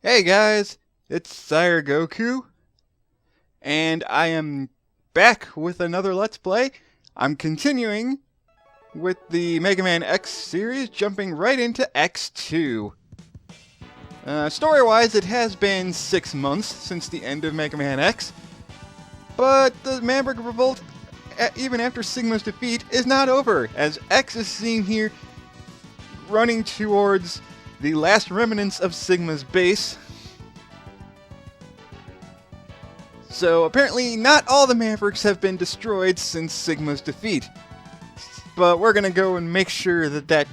Hey guys, it's Sire Goku, and I am back with another Let's Play. I'm continuing with the Megaman X series, jumping right into X2. Story-wise, it has been 6 months since the end of Megaman X, but the Maverick Revolt, even after Sigma's defeat, is not over, as X is seen here running towards the last remnants of Sigma's base. So apparently not all the Mavericks have been destroyed since Sigma's defeat. But we're gonna go and make sure that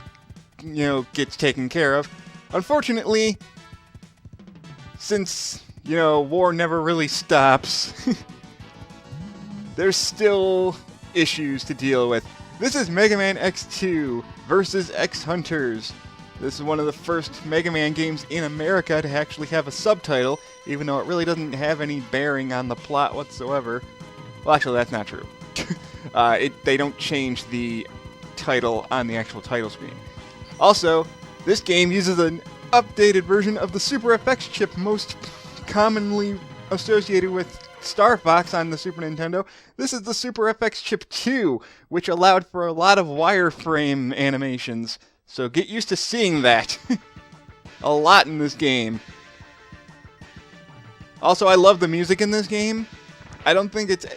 gets taken care of. Unfortunately, since, war never really stops, there's still issues to deal with. This is Mega Man X2 versus X Hunters. This is one of the first Mega Man games in America to actually have a subtitle, even though it really doesn't have any bearing on the plot whatsoever. Well, actually, that's not true. They don't change the title on the actual title screen. Also, this game uses an updated version of the Super FX chip most commonly associated with Star Fox on the Super Nintendo. This is the Super FX chip 2, which allowed for a lot of wireframe animations. So get used to seeing that a lot in this game. Also, I love the music in this game. I don't think it's...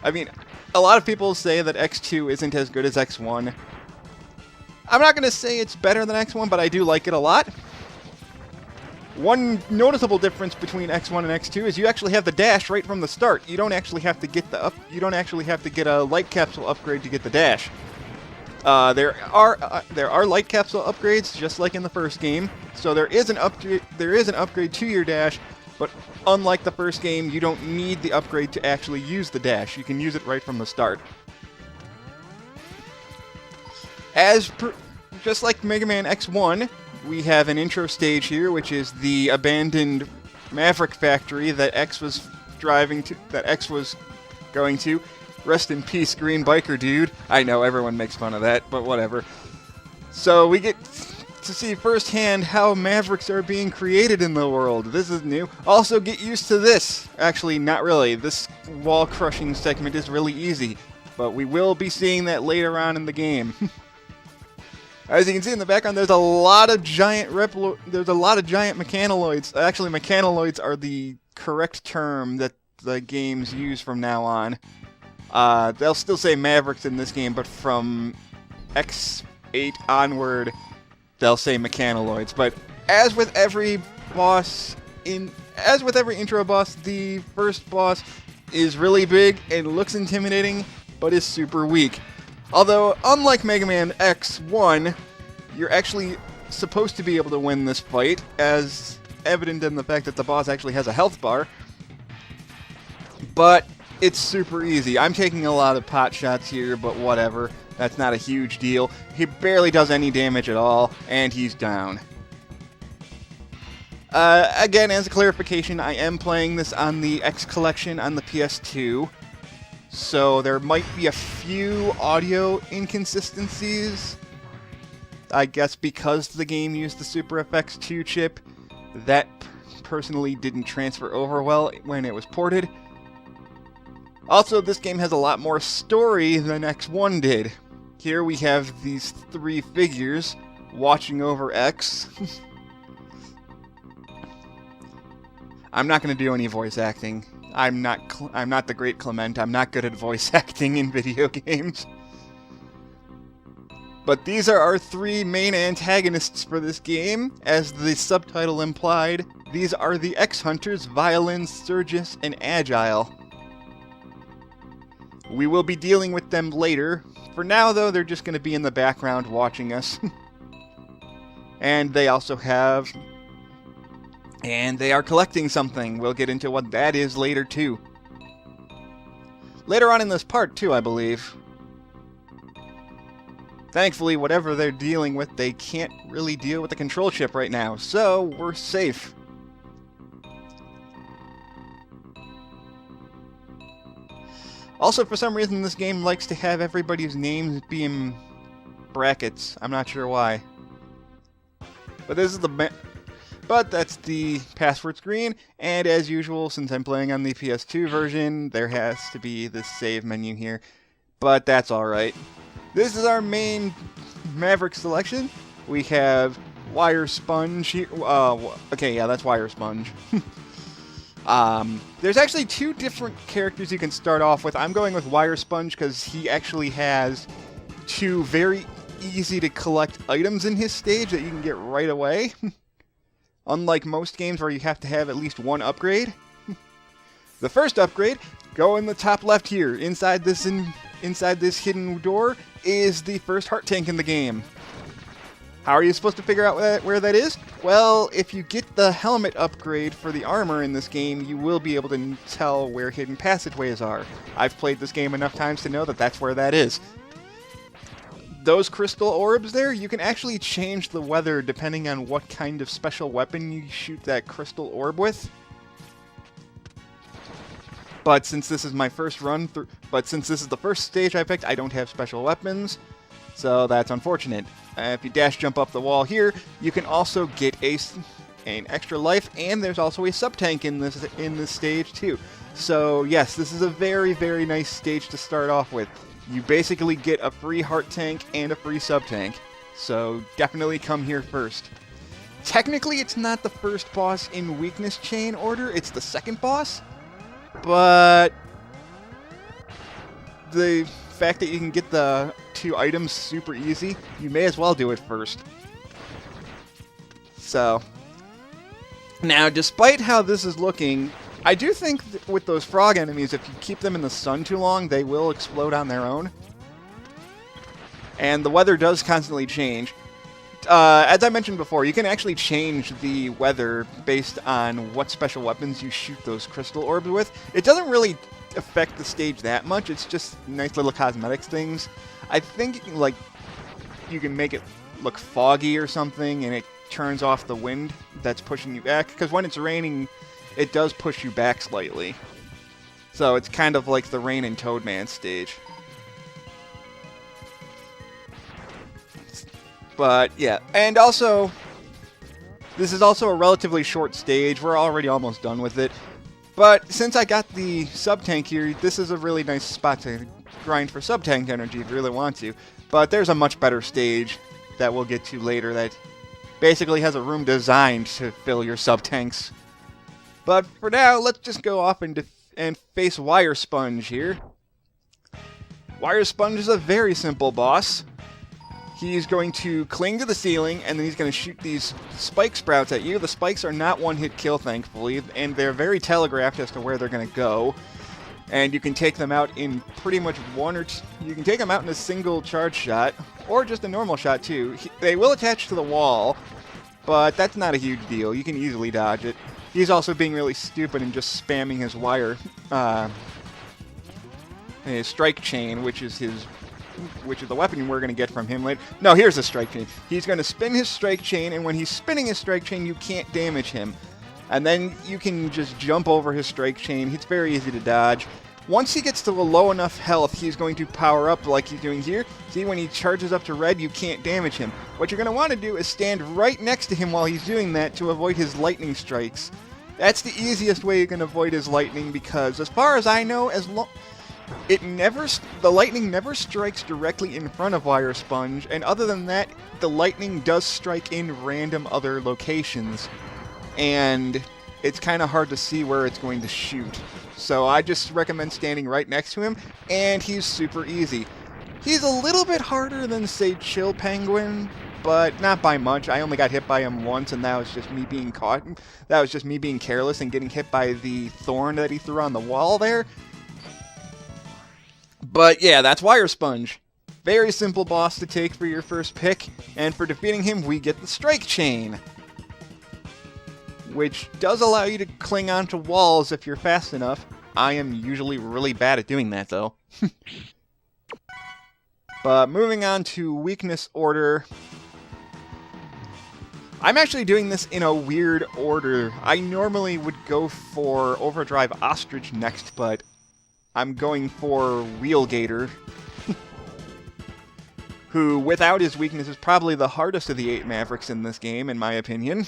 a lot of people say that X2 isn't as good as X1. I'm not going to say it's better than X1, but I do like it a lot. One noticeable difference between X1 and X2 is you actually have the dash right from the start. You don't actually have to get you don't actually have to get a light capsule upgrade to get the dash. There are light capsule upgrades, just like in the first game. So there is an upgrade to your dash, but unlike the first game, you don't need the upgrade to actually use the dash. You can use it right from the start. Just like Mega Man X1, we have an intro stage here, which is the abandoned Maverick factory that X was going to. Rest in peace, green biker dude. I know, everyone makes fun of that, but whatever. So we get to see firsthand how Mavericks are being created in the world. This is new. Also, get used to this. Actually, not really. This wall-crushing segment is really easy, but we will be seeing that later on in the game. As you can see in the background, there's a lot of giant mechanoloids. Actually, mechanoloids are the correct term that the games use from now on. They'll still say Mavericks in this game, but from X8 onward, they'll say mechanoloids. But as with every intro boss, the first boss is really big and looks intimidating, but is super weak. Although, unlike Mega Man X1, you're actually supposed to be able to win this fight, as evident in the fact that the boss actually has a health bar. But it's super easy. I'm taking a lot of pot shots here, but whatever. That's not a huge deal. He barely does any damage at all, and he's down. Again, as a clarification, I am playing this on the X Collection on the PS2. So there might be a few audio inconsistencies. I guess because the game used the Super FX2 chip, that personally didn't transfer over well when it was ported. Also, this game has a lot more story than X1 did. Here we have these three figures watching over X. I'm not going to do any voice acting. I'm not the great Clement. I'm not good at voice acting in video games. But these are our three main antagonists for this game. As the subtitle implied, these are the X-Hunters, Violin, Sturgis, and Agile. We will be dealing with them later. For now, though, they're just going to be in the background watching us. And they also have... And they are collecting something. We'll get into what that is later, too. Later on in this part, too, I believe. Thankfully, whatever they're dealing with, they can't really deal with the control chip right now, so we're safe. Also, for some reason, this game likes to have everybody's names be in brackets. I'm not sure why. But this is the But that's the password screen, and as usual, since I'm playing on the PS2 version, there has to be this save menu here, but that's alright. This is our main Maverick selection. We have Wire Sponge here. Okay, yeah, that's Wire Sponge. There's actually two different characters you can start off with. I'm going with Wire Sponge because he actually has two very easy to collect items in his stage that you can get right away. Unlike most games where you have to have at least one upgrade. The first upgrade, go in the top left here. Inside this hidden door is the first heart tank in the game. How are you supposed to figure out where that is? Well, if you get the helmet upgrade for the armor in this game, you will be able to tell where hidden passageways are. I've played this game enough times to know that that's where that is. Those crystal orbs there, you can actually change the weather depending on what kind of special weapon you shoot that crystal orb with. But since this is my first run through, since this is the first stage I picked, I don't have special weapons, so that's unfortunate. If you dash jump up the wall here, you can also get an extra life, and there's also a sub-tank in this stage too. So yes, this is a very, very nice stage to start off with. You basically get a free heart tank and a free sub-tank, so definitely come here first. Technically, it's not the first boss in weakness chain order, it's the second boss, but the fact that you can get the two items super easy, you may as well do it first. So, now despite how this is looking, I do think that with those frog enemies, if you keep them in the sun too long, they will explode on their own. And the weather does constantly change. As I mentioned before, you can actually change the weather based on what special weapons you shoot those crystal orbs with. It doesn't really affect the stage that much, it's just nice little cosmetics things. I think, like, you can make it look foggy or something, and it turns off the wind that's pushing you back, because when it's raining, it does push you back slightly. So it's kind of like the Rain and Toadman stage. But yeah, and also, this is also a relatively short stage. We're already almost done with it. But since I got the sub-tank here, this is a really nice spot to grind for sub-tank energy if you really want to. But there's a much better stage that we'll get to later that basically has a room designed to fill your sub-tanks. But for now, let's just go off and face Wire Sponge here. Wire Sponge is a very simple boss. He's going to cling to the ceiling, and then he's going to shoot these spike sprouts at you. The spikes are not one-hit kill, thankfully, and they're very telegraphed as to where they're going to go. And you can take them out in pretty much one or two... You can take them out in a single charge shot, or just a normal shot, too. They will attach to the wall, but that's not a huge deal. You can easily dodge it. He's also being really stupid and just spamming his his strike chain, which is the weapon we're going to get from him later. No, here's the strike chain. He's going to spin his strike chain, and when he's spinning his strike chain, you can't damage him. And then you can just jump over his strike chain. It's very easy to dodge. Once he gets to a low enough health, he's going to power up like he's doing here. See, when he charges up to red, you can't damage him. What you're going to want to do is stand right next to him while he's doing that to avoid his lightning strikes. That's the easiest way you can avoid his lightning, because as far as I know, the lightning never strikes directly in front of Wire Sponge, and other than that, the lightning does strike in random other locations, and it's kind of hard to see where it's going to shoot. So I just recommend standing right next to him, and he's super easy. He's a little bit harder than, say, Chill Penguin, but not by much. I only got hit by him once, and that was just me being caught. That was just me being careless and getting hit by the thorn that he threw on the wall there. But yeah, that's Wire Sponge. Very simple boss to take for your first pick, and for defeating him, we get the Strike Chain, which does allow you to cling onto walls if you're fast enough. I am usually really bad at doing that, though. But moving on to weakness order, I'm actually doing this in a weird order. I normally would go for Overdrive Ostrich next, but I'm going for Wheelgator, who, without his weakness, is probably the hardest of the 8 Mavericks in this game, in my opinion.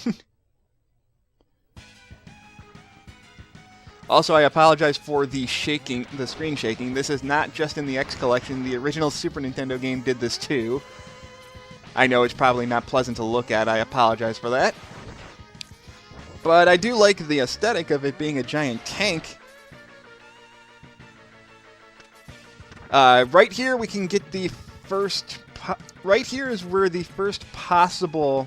Also, I apologize for the shaking, the screen shaking. This is not just in the X collection. The original Super Nintendo game did this too. I know it's probably not pleasant to look at. I apologize for that. But I do like the aesthetic of it being a giant tank. Right here we can get the first... right here is where the first possible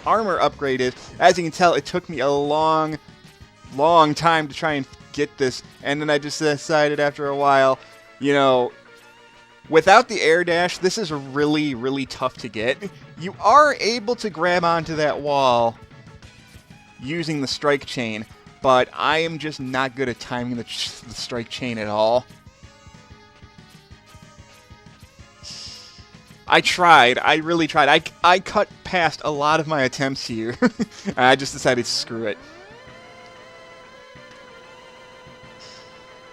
armor upgrade is. As you can tell, it took me a long time to try and get this, and then I just decided after a while, you know, without the air dash, this is really tough to get. You are able to grab onto that wall using the strike chain, but I am just not good at timing the strike chain at all. I tried. I really tried. I cut past a lot of my attempts here. I just decided to screw it.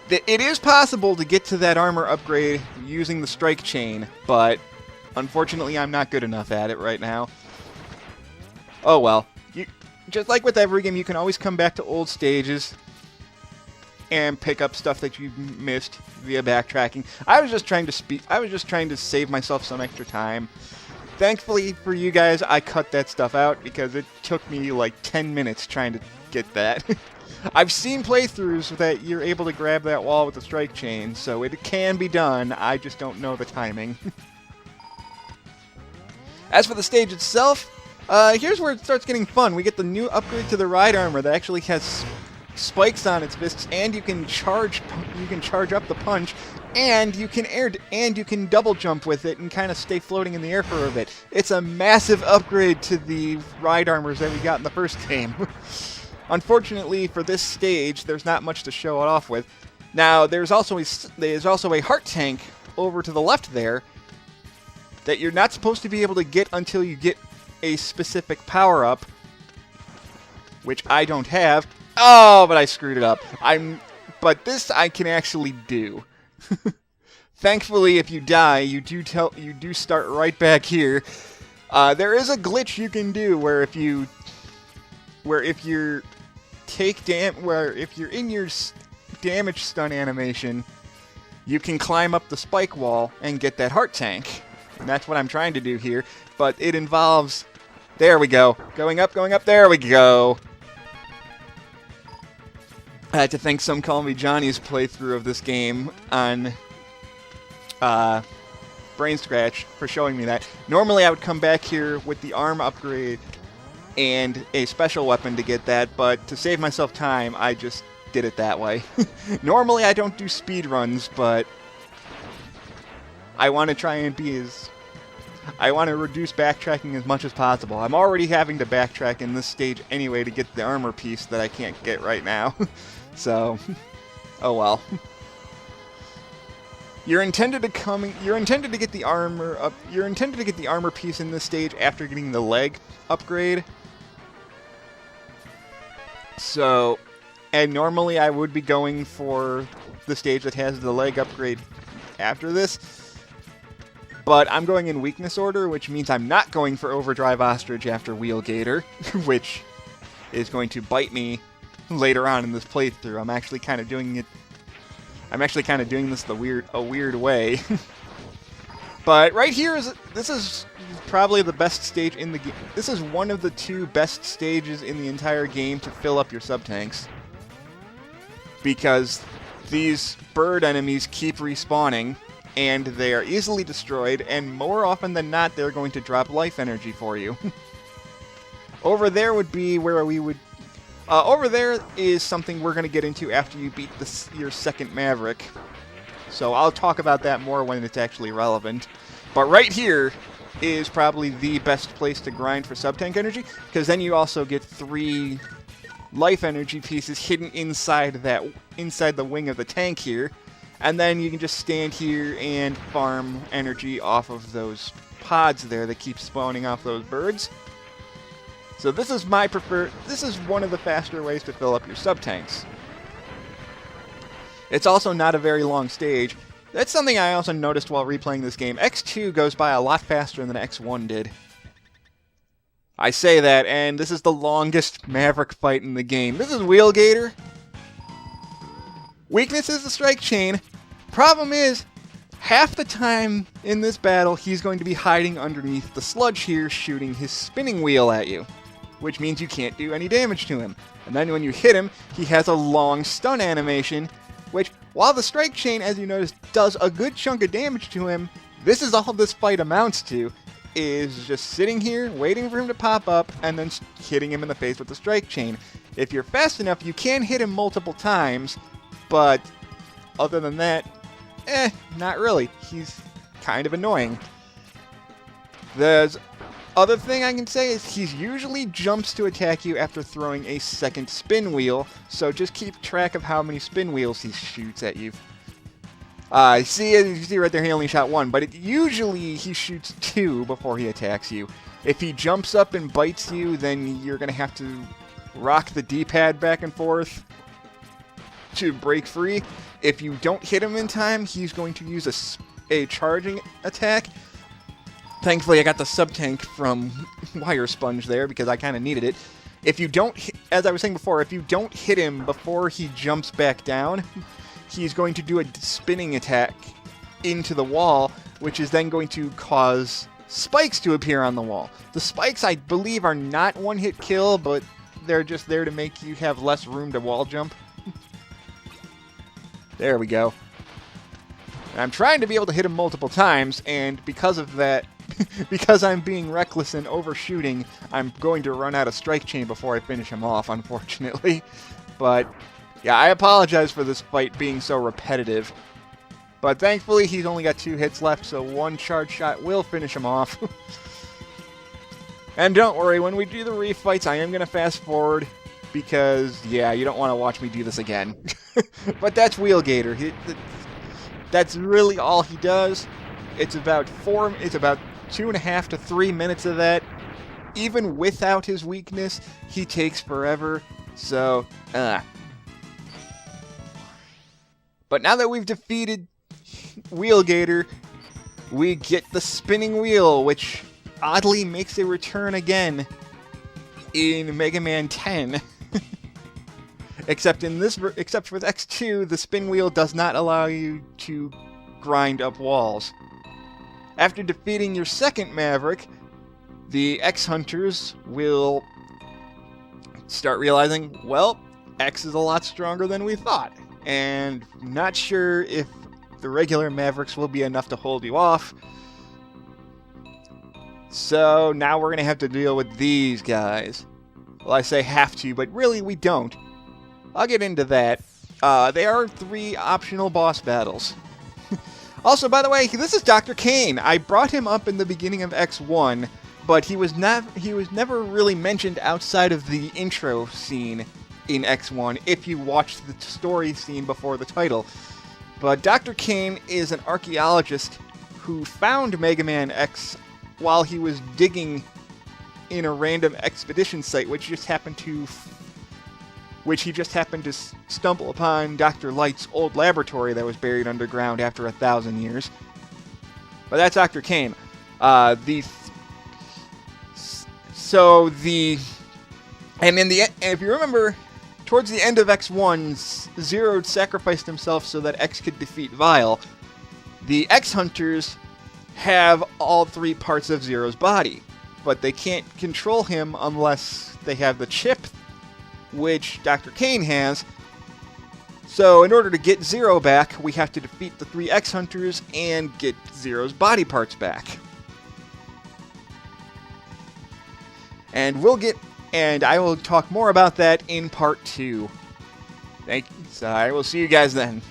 It is possible to get to that armor upgrade using the strike chain, but unfortunately I'm not good enough at it right now. Oh well. Just like with every game, you can always come back to old stages and pick up stuff that you missed via backtracking. I was just trying to save myself some extra time. Thankfully for you guys, I cut that stuff out because it took me like 10 minutes trying to get that. I've seen playthroughs that you're able to grab that wall with the strike chain, so it can be done. I just don't know the timing. As for the stage itself, here's where it starts getting fun. We get the new upgrade to the ride armor that actually has spikes on its fists, and you can charge up the punch, and you can double jump with it and kind of stay floating in the air for a bit. It's a massive upgrade to the ride armors that we got in the first game. Unfortunately for this stage, there's not much to show it off with. Now there's also a heart tank over to the left there that you're not supposed to be able to get until you get a specific power up, which I don't have. Oh, but I screwed it up. But this I can actually do. Thankfully, if you die, you do start right back here. There is a glitch you can do where if you're in your damage stun animation, you can climb up the spike wall and get that heart tank. And that's what I'm trying to do here, but it involves... There we go. Going up, there we go. I had to thank Some Call Me Johnny's playthrough of this game on Brain Scratch for showing me that. Normally I would come back here with the arm upgrade and a special weapon to get that, but to save myself time, I just did it that way. Normally I don't do speed runs, but I want to try and I want to reduce backtracking as much as possible. I'm already having to backtrack in this stage anyway to get the armor piece that I can't get right now. So, oh well. You're intended to get the armor up. You're intended to get the armor piece in this stage after getting the leg upgrade. So, and normally I would be going for the stage that has the leg upgrade after this. But I'm going in weakness order, which means I'm not going for Overdrive Ostrich after Wheel Gator, which is going to bite me later on in this playthrough. I'm actually kind of doing this a weird way. But right here this is probably the best stage in the game. This is one of the two best stages in the entire game to fill up your sub-tanks, because these bird enemies keep respawning, and they are easily destroyed, and more often than not, they're going to drop life energy for you. Over there would be where we would... over there is something we're going to get into after you beat your second Maverick. So I'll talk about that more when it's actually relevant. But right here is probably the best place to grind for sub-tank energy, because then you also get 3 life energy pieces hidden inside the wing of the tank here. And then you can just stand here and farm energy off of those pods there that keep spawning off those birds. So this is one of the faster ways to fill up your sub-tanks. It's also not a very long stage. That's something I also noticed while replaying this game. X2 goes by a lot faster than X1 did. I say that, and this is the longest Maverick fight in the game. This is Wheelgator. Weakness is the strike chain. Problem is, half the time in this battle, he's going to be hiding underneath the sludge here, shooting his spinning wheel at you, which means you can't do any damage to him. And then when you hit him, he has a long stun animation, which, while the strike chain, as you notice, does a good chunk of damage to him, this is all this fight amounts to, is just sitting here, waiting for him to pop up, and then hitting him in the face with the strike chain. If you're fast enough, you can hit him multiple times, but other than that, not really. He's kind of annoying. The other thing I can say is he usually jumps to attack you after throwing a second spin wheel, so just keep track of how many spin wheels he shoots at you. You see right there, he only shot one, but usually he shoots two before he attacks you. If he jumps up and bites you, then you're going to have to rock the D-pad back and forth to break free. If you don't hit him in time, he's going to use a charging attack. Thankfully, I got the sub-tank from Wire Sponge there because I kind of needed it. If you don't, as I was saying before, if you don't hit him before he jumps back down, he's going to do a spinning attack into the wall, which is then going to cause spikes to appear on the wall. The spikes, I believe, are not one-hit kill, but they're just there to make you have less room to wall jump. There we go. And I'm trying to be able to hit him multiple times, and because of that, because I'm being reckless and overshooting, I'm going to run out of strike chain before I finish him off, unfortunately. But yeah, I apologize for this fight being so repetitive. But thankfully, he's only got 2 hits left, so one charge shot will finish him off. And don't worry, when we do the refights, I am going to fast forward, because, yeah, you don't want to watch me do this again. But that's Wheelgator. That's really all he does. It's about 2.5 to 3 minutes of that. Even without his weakness, he takes forever. So, But now that we've defeated Wheelgator, we get the spinning wheel, which oddly makes a return again in Mega Man 10. Except for with X2, the spin wheel does not allow you to grind up walls. After defeating your second Maverick, the X-Hunters will start realizing, well, X is a lot stronger than we thought. And not sure if the regular Mavericks will be enough to hold you off. So now we're going to have to deal with these guys. Well, I say have to, but really we don't. I'll get into that. They are 3 optional boss battles. Also, by the way, this is Dr. Kane. I brought him up in the beginning of X1, but he was never really mentioned outside of the intro scene in X1 if you watched the story scene before the title. But Dr. Kane is an archaeologist who found Mega Man X while he was digging in a random expedition site, which he just happened to stumble upon Dr. Light's old laboratory that was buried underground after 1,000 years. But that's Dr. Kane. If you remember, towards the end of X1, Zero sacrificed himself so that X could defeat Vile. The X-Hunters have all 3 parts of Zero's body, but they can't control him unless they have the chip, which Dr. Kane has. So in order to get Zero back, we have to defeat the 3 X-Hunters and get Zero's body parts back. And I will talk more about that in part 2. Thanks. I will see you guys then.